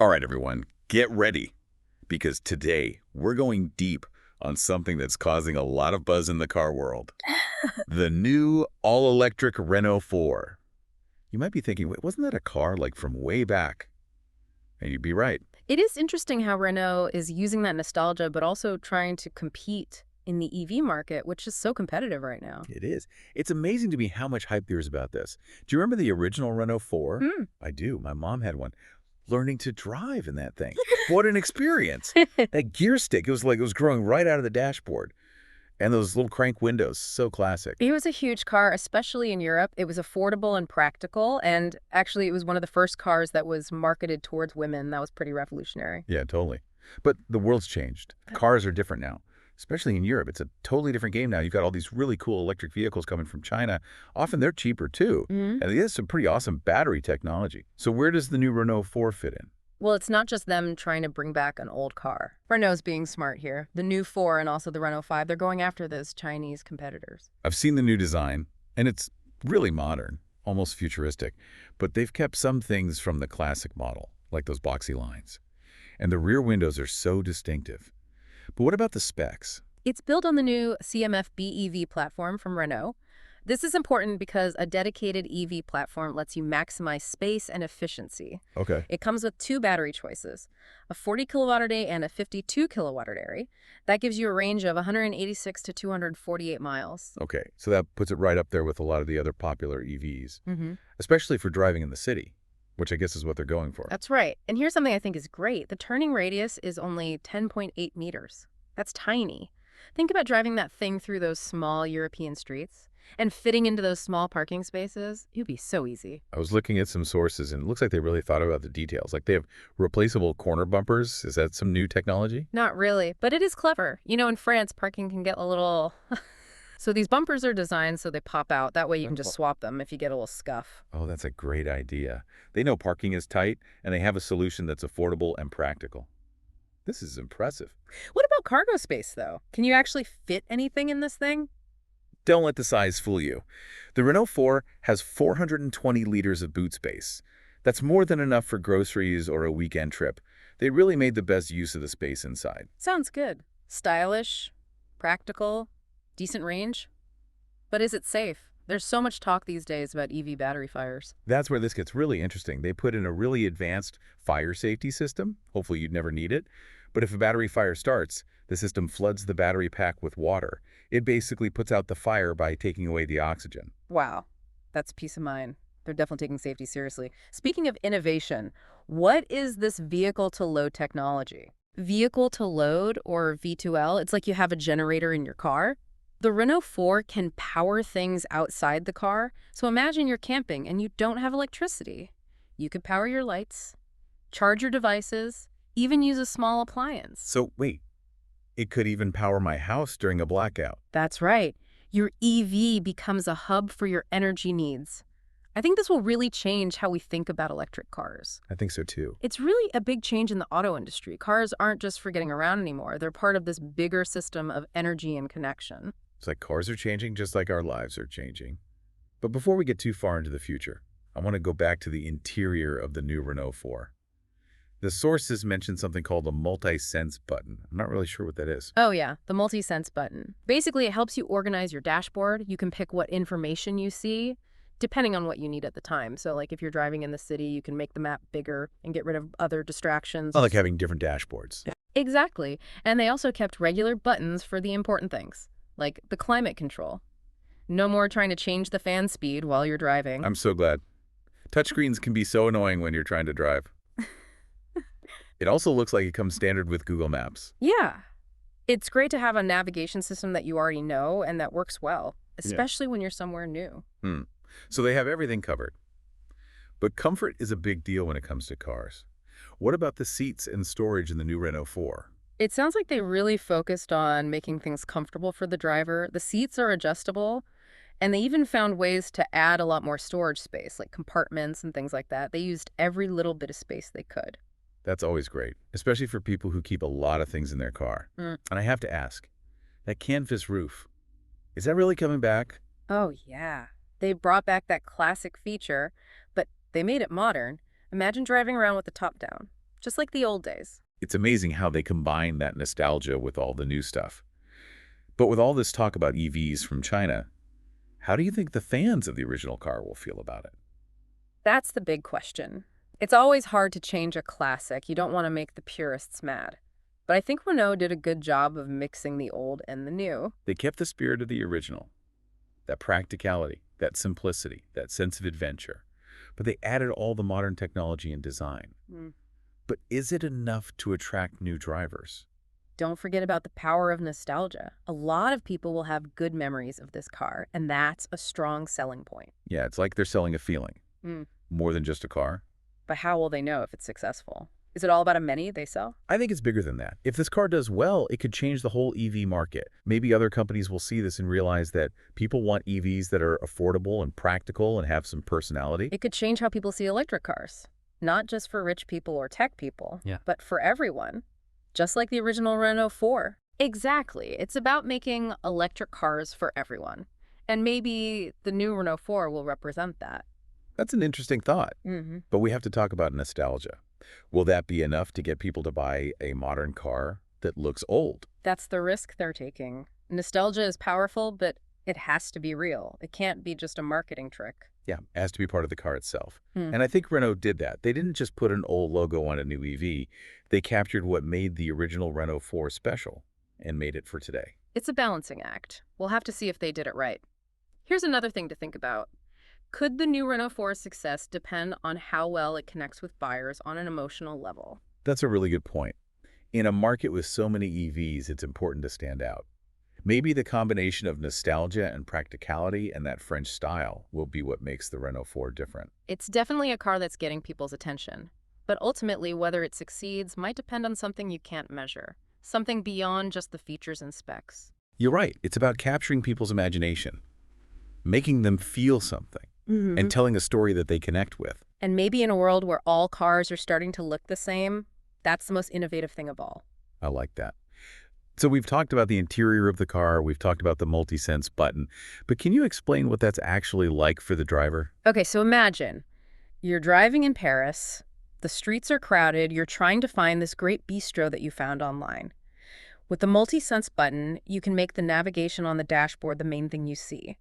All right, everyone, get ready because today we're going deep on something that's causing a lot of buzz in the car world. The new all-electric Renault 4. You might be thinking, wait, wasn't that a car like from way back? And you'd be right. It is interesting how Renault is using that nostalgia, but also trying to compete in the EV market, which is so competitive right now. It is. It's amazing to me how much hype there is about this. Do you remember the original Renault 4? Hmm. I do. My mom had one. Learning to drive in that thing. What an experience. That gear stick, it was like it was growing right out of the dashboard. And those little crank windows, so classic. It was a huge car, especially in Europe. It was affordable and practical, and actually it was one of the first cars that was marketed towards women. That was pretty revolutionary. Yeah, totally. But the world's changed. Cars are different now, especially in Europe. It's a totally different game now. You've got all these really cool electric vehicles coming from China. Often they're cheaper too. Mhm. And they have some pretty awesome battery technology. So where does the new Renault 4 fit in? Well, it's not just them trying to bring back an old car. Renault's being smart here. The new 4 and also the Renault 5, they're going after those Chinese competitors. I've seen the new design, and it's really modern, almost futuristic. But they've kept some things from the classic model, like those boxy lines. And the rear windows are so distinctive. But what about the specs? It's built on the new CMF BEV platform from Renault. This is important because a dedicated EV platform lets you maximize space and efficiency. Okay. It comes with two battery choices, a 40 kilowatt day and a 52 kilowatt day. That gives you a range of 186 to 248 miles. Okay, so that puts it right up there with a lot of the other popular EVs, Hmm. especially for driving in the city, which I guess is what they're going for. That's right. And here's something I think is great. The turning radius is only 10.8 meters. That's tiny. Think about driving that thing through those small European streets and fitting into those small parking spaces. It'd be so easy. I was looking at some sources, and it looks like they really thought about the details. Like they have replaceable corner bumpers. Is that some new technology? Not really, but it is clever. You know, in France, parking can get a little... So these bumpers are designed so they pop out. That way you can just swap them if you get a little scuff. Oh, that's a great idea. They know parking is tight, and they have a solution that's affordable and practical. This is impressive. What about cargo space, though? Can you actually fit anything in this thing? Don't let the size fool you. The Renault 4 has 420 liters of boot space. That's more than enough for groceries or a weekend trip. They really made the best use of the space inside. Sounds good. Stylish, practical, decent range. But is it safe? There's so much talk these days about EV battery fires. That's where this gets really interesting. They put in a really advanced fire safety system. Hopefully you'd never need it. But if a battery fire starts, the system floods the battery pack with water. It basically puts out the fire by taking away the oxygen. Wow, that's peace of mind. They're definitely taking safety seriously. Speaking of innovation, what is this vehicle-to-load technology? Vehicle-to-load, or V2L, it's like you have a generator in your car. The Renault 4 can power things outside the car. So imagine you're camping and you don't have electricity. You could power your lights, charge your devices, even use a small appliance. So wait, it could even power my house during a blackout. That's right. Your EV becomes a hub for your energy needs. I think this will really change how we think about electric cars. I think so too. It's really a big change in the auto industry. Cars aren't just for getting around anymore. They're part of this bigger system of energy and connection. It's like cars are changing just like our lives are changing. But before we get too far into the future, I want to go back to the interior of the new Renault 4. The sources mentioned something called a multi-sense button. I'm not really sure what that is. Oh yeah, the multi-sense button. Basically, it helps you organize your dashboard. You can pick what information you see, depending on what you need at the time. So like if you're driving in the city, you can make the map bigger and get rid of other distractions. I like having different dashboards. Exactly. And they also kept regular buttons for the important things, like the climate control. No more trying to change the fan speed while you're driving. I'm so glad. Touchscreens can be so annoying when you're trying to drive. It also looks like it comes standard with Google Maps. Yeah. It's great to have a navigation system that you already know and that works well, Yeah. especially when you're somewhere new. So they have everything covered. But comfort is a big deal when it comes to cars. What about the seats and storage in the new Renault 4? It sounds like they really focused on making things comfortable for the driver. The seats are adjustable, and they even found ways to add a lot more storage space, like compartments and things like that. They used every little bit of space they could. That's always great, especially for people who keep a lot of things in their car. Mm. And I have to ask, that canvas roof, is that really coming back? Oh, yeah. They brought back that classic feature, but they made it modern. Imagine driving around with the top down. just like the old days. It's amazing how they combine that nostalgia with all the new stuff. But with all this talk about EVs from China, how do you think the fans of the original car will feel about it? That's the big question. It's always hard to change a classic. You don't want to make the purists mad. But I think Renault did a good job of mixing the old and the new. They kept the spirit of the original, that practicality, that simplicity, that sense of adventure. But they added all the modern technology and design. Mm. But is it enough to attract new drivers? Don't forget about the power of nostalgia. A lot of people will have good memories of this car, and that's a strong selling point. Yeah, it's like they're selling a feeling, Mm. more than just a car. But how will they know if it's successful? Is it all about how many they sell? I think it's bigger than that. If this car does well, it could change the whole EV market. Maybe other companies will see this and realize that people want EVs that are affordable and practical and have some personality. It could change how people see electric cars. Not just for rich people or tech people, Yeah. but for everyone. Just like the original Renault 4. Exactly. It's about making electric cars for everyone. And maybe the new Renault 4 will represent that. That's an interesting thought. But we have to talk about nostalgia. Will that be enough to get people to buy a modern car that looks old? That's the risk they're taking. Nostalgia is powerful, but it has to be real. It can't be just a marketing trick. Yeah, it has to be part of the car itself. And I think Renault did that. They didn't just put an old logo on a new EV. They captured what made the original Renault 4 special and made it for today. It's a balancing act. We'll have to see if they did it right. Here's another thing to think about. Could the new Renault 4's success depend on how well it connects with buyers on an emotional level? That's a really good point. In a market with so many EVs, it's important to stand out. Maybe the combination of nostalgia and practicality and that French style will be what makes the Renault 4 different. It's definitely a car that's getting people's attention. But ultimately, whether it succeeds might depend on something you can't measure. Something beyond just the features and specs. You're right. It's about capturing people's imagination, making them feel something, and telling a story that they connect with. And maybe in a world where all cars are starting to look the same, that's the most innovative thing of all. I like that. So we've talked about the interior of the car, we've talked about the multi-sense button, but can you explain what that's actually like for the driver? Okay, so imagine you're driving in Paris, the streets are crowded, you're trying to find this great bistro that you found online. With the multi-sense button, you can make the navigation on the dashboard the main thing you see,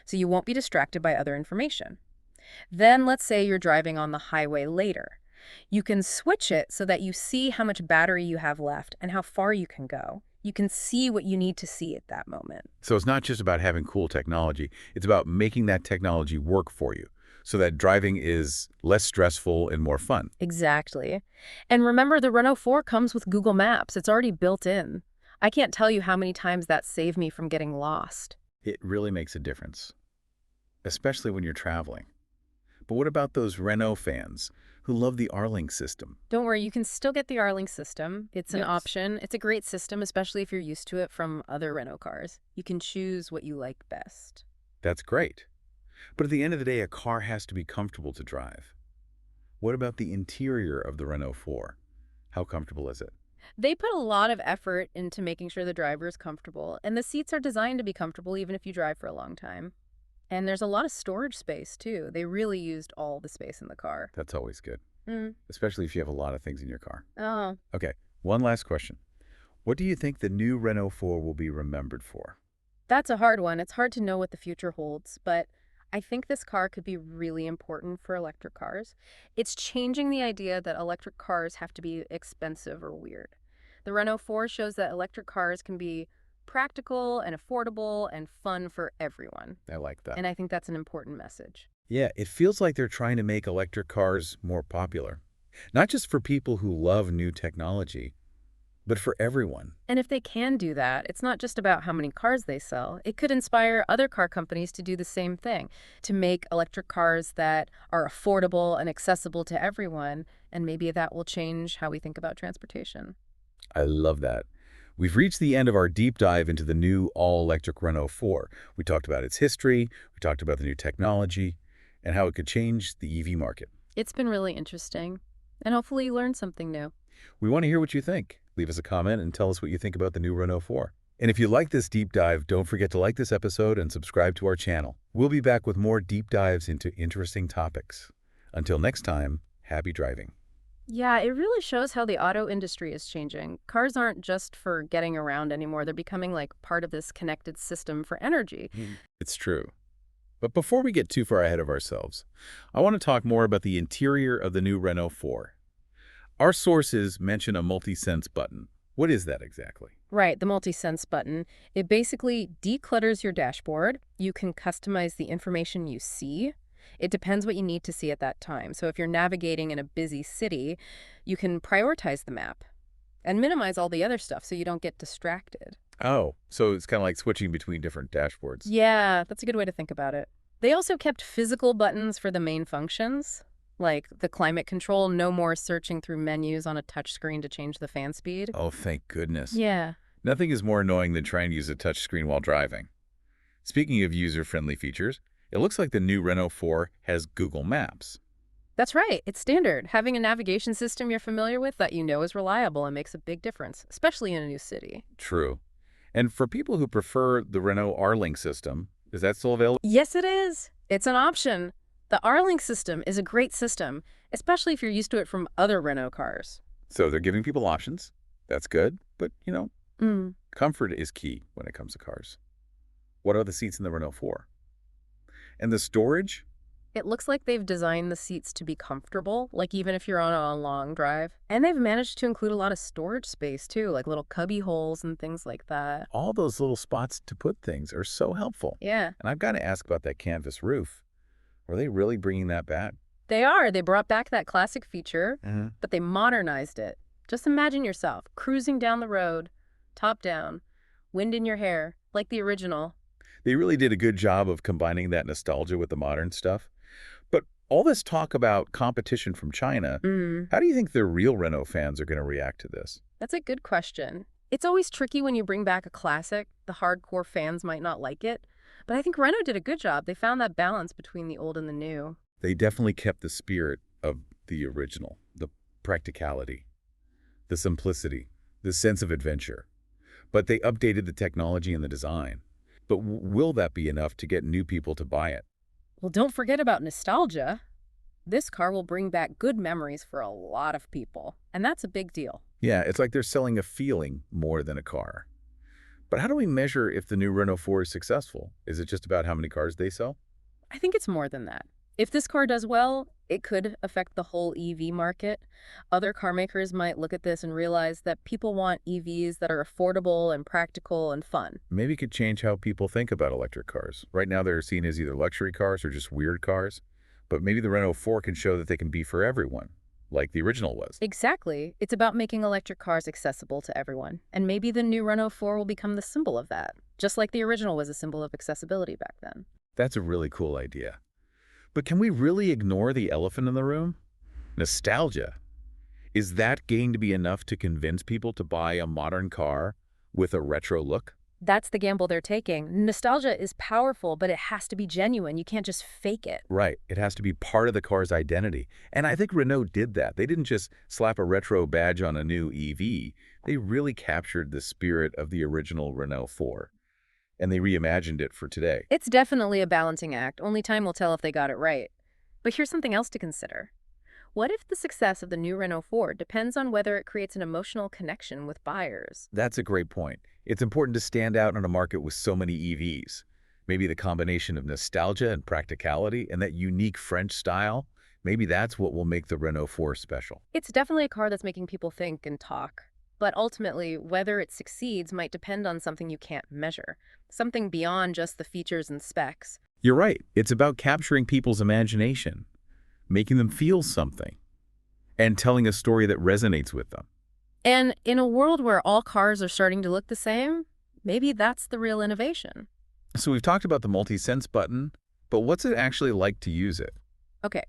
so you won't be distracted by other information. Then let's say you're driving on the highway later. You can switch it so that you see how much battery you have left and how far you can go. You can see what you need to see at that moment. So it's not just about having cool technology, it's about making that technology work for you so that driving is less stressful and more fun. Exactly. And remember, the Renault 4 comes with Google Maps. It's already built in. I can't tell you how many times that saved me from getting lost. It really makes a difference, especially when you're traveling. But what about those Renault fans who love the R-Link system? Don't worry, you can still get the R-Link system. It's an Yes. option. It's a great system, especially if you're used to it from other Renault cars. You can choose what you like best. That's great. But at the end of the day, a car has to be comfortable to drive. What about the interior of the Renault 4? How comfortable is it? They put a lot of effort into making sure the driver is comfortable, and the seats are designed to be comfortable even if you drive for a long time. And there's a lot of storage space, too. They really used all the space in the car. That's always good, Mm. especially if you have a lot of things in your car. Oh, Okay, one last question. What do you think the new Renault 4 will be remembered for? that's a hard one. It's hard to know what the future holds, but I think this car could be really important for electric cars. It's changing the idea that electric cars have to be expensive or weird. The Renault 4 shows that electric cars can be practical and affordable and fun for everyone. I like that. And I think that's an important message. Yeah, it feels like they're trying to make electric cars more popular. Not just for people who love new technology, but for everyone. And if they can do that, it's not just about how many cars they sell. It could inspire other car companies to do the same thing, to make electric cars that are affordable and accessible to everyone, and maybe that will change how we think about transportation. I love that. We've reached the end of our deep dive into the new all-electric Renault 4. We talked about its history, we talked about the new technology, and how it could change the EV market. It's been really interesting, and hopefully you learned something new. We want to hear what you think. Leave us a comment and tell us what you think about the new Renault 4. And if you like this deep dive, don't forget to like this episode and subscribe to our channel. We'll be back with more deep dives into interesting topics. Until next time, happy driving. Yeah, it really shows how the auto industry is changing. Cars aren't just for getting around anymore. They're becoming like part of this connected system for energy. It's true. But before we get too far ahead of ourselves, I want to talk more about the interior of the new Renault 4. Our sources mention a multi-sense button. What is that exactly? Right, the multi-sense button. It basically declutters your dashboard. You can customize the information you see. It depends what you need to see at that time. So if you're navigating in a busy city, you can prioritize the map and minimize all the other stuff so you don't get distracted. Oh, so it's kind of like switching between different dashboards. Yeah, that's a good way to think about it. They also kept physical buttons for the main functions, like the climate control, no more searching through menus on a touchscreen to change the fan speed. Oh, thank goodness. Yeah. Nothing is more annoying than trying to use a touchscreen while driving. Speaking of user-friendly features, it looks like the new Renault 4 has Google Maps. That's right. It's standard. Having a navigation system you're familiar with that you know is reliable and makes a big difference, especially in a new city. True. And for people who prefer the Renault R-Link system, is that still available? Yes, it is. It's an option. The R-Link system is a great system, especially if you're used to it from other Renault cars. So they're giving people options. That's good. But, Mm. comfort is key when it comes to cars. What are the seats in the Renault 4? And the storage? It looks like they've designed the seats to be comfortable, like even if you're on a long drive. And they've managed to include a lot of storage space too, like little cubby holes and things like that. All those little spots to put things are so helpful. Yeah, And I've got to ask about that canvas roof. Are they really bringing that back? they are. They brought back that classic feature, Uh-huh. but they modernized it. Just imagine yourself cruising down the road, top down, wind in your hair, like the original. They really did a good job of combining that nostalgia with the modern stuff. But all this talk about competition from China, Mm. how do you think the real Renault fans are going to react to this? That's a good question. It's always tricky when you bring back a classic. The hardcore fans might not like it. But I think Renault did a good job. They found that balance between the old and the new. They definitely kept the spirit of the original, the practicality, the simplicity, the sense of adventure. But they updated the technology and the design. But will that be enough to get new people to buy it? Well, don't forget about nostalgia. This car will bring back good memories for a lot of people. And that's a big deal. Yeah, it's like they're selling a feeling more than a car. But how do we measure if the new Renault 4 is successful? Is it just about how many cars they sell? I think it's more than that. If this car does well, it could affect the whole EV market. Other car makers might look at this and realize that people want EVs that are affordable and practical and fun. Maybe it could change how people think about electric cars. Right now they're seen as either luxury cars or just weird cars. But maybe the Renault 4 can show that they can be for everyone, like the original was. Exactly. It's about making electric cars accessible to everyone. And maybe the new Renault 4 will become the symbol of that, just like the original was a symbol of accessibility back then. That's a really cool idea. But can we really ignore the elephant in the room? Nostalgia. Is that going to be enough to convince people to buy a modern car with a retro look? That's the gamble they're taking. Nostalgia is powerful, but it has to be genuine. You can't just fake it. Right. It has to be part of the car's identity. And I think Renault did that. They didn't just slap a retro badge on a new EV. They really captured the spirit of the original Renault 4. And they reimagined it for today. It's definitely a balancing act. Only time will tell if they got it right. But here's something else to consider. What if the success of the new Renault 4 depends on whether it creates an emotional connection with buyers? That's a great point. It's important to stand out in a market with so many EVs. Maybe the combination of nostalgia and practicality and that unique French style, maybe that's what will make the Renault 4 special. It's definitely a car that's making people think and talk. But ultimately, whether it succeeds might depend on something you can't measure, something beyond just the features and specs. You're right. It's about capturing people's imagination, making them feel something, and telling a story that resonates with them. And in a world where all cars are starting to look the same, maybe that's the real innovation. So we've talked about the multi-sense button, but what's it actually like to use it? Okay,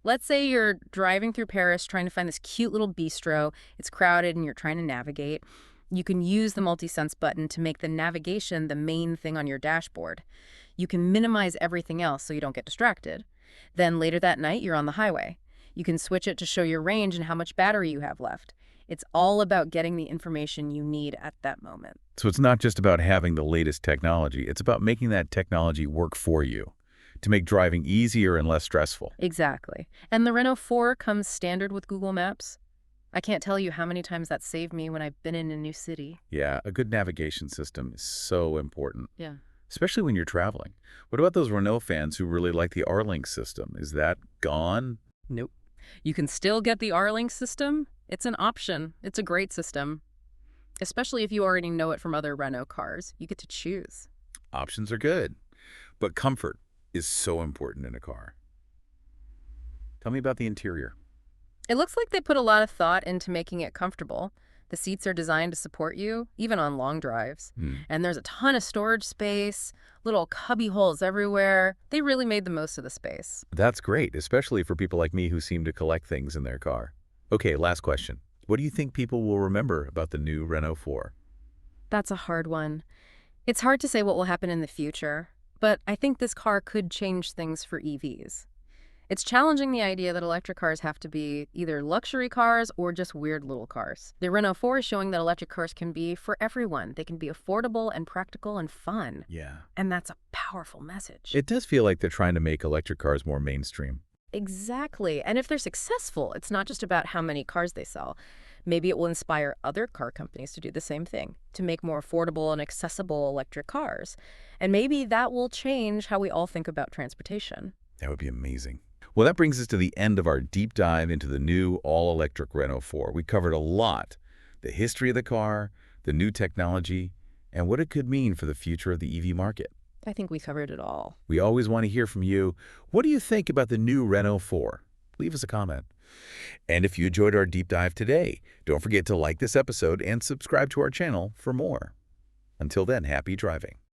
let's say you're driving through Paris trying to find this cute little bistro. It's crowded and you're trying to navigate. You can use the multi-sense button to make the navigation the main thing on your dashboard. You can minimize everything else so you don't get distracted. Then later that night, you're on the highway. You can switch it to show your range and how much battery you have left. It's all about getting the information you need at that moment. So it's not just about having the latest technology, it's about making that technology work for you. to make driving easier and less stressful. Exactly. And the Renault 4 comes standard with Google Maps. I can't tell you how many times that saved me when I've been in a new city. Yeah, a good navigation system is so important, Yeah. especially when you're traveling. What about those Renault fans who really like the R-Link system? Is that gone? Nope. You can still get the R-Link system. It's an option. It's a great system, especially if you already know it from other Renault cars. You get to choose. Options are good, but comfort is so important in a car. Tell me about the interior. It looks like they put a lot of thought into making it comfortable. The seats are designed to support you, even on long drives. And there's a ton of storage space, little cubby holes everywhere. They really made the most of the space. That's great, especially for people like me who seem to collect things in their car. Okay, last question. What do you think people will remember about the new Renault 4? That's a hard one. It's hard to say what will happen in the future, but I think this car could change things for EVs. It's challenging the idea that electric cars have to be either luxury cars or just weird little cars. The Renault 4 is showing that electric cars can be for everyone. They can be affordable and practical and fun. Yeah. And that's a powerful message. It does feel like they're trying to make electric cars more mainstream. Exactly. And if they're successful, it's not just about how many cars they sell. Maybe it will inspire other car companies to do the same thing, to make more affordable and accessible electric cars. And maybe that will change how we all think about transportation. That would be amazing. Well, that brings us to the end of our deep dive into the new all-electric Renault 4. We covered a lot: the history of the car, the new technology, and what it could mean for the future of the EV market. I think we covered it all. We always want to hear from you. What do you think about the new Renault 4? Leave us a comment. And if you enjoyed our deep dive today, don't forget to like this episode and subscribe to our channel for more. Until then, happy driving.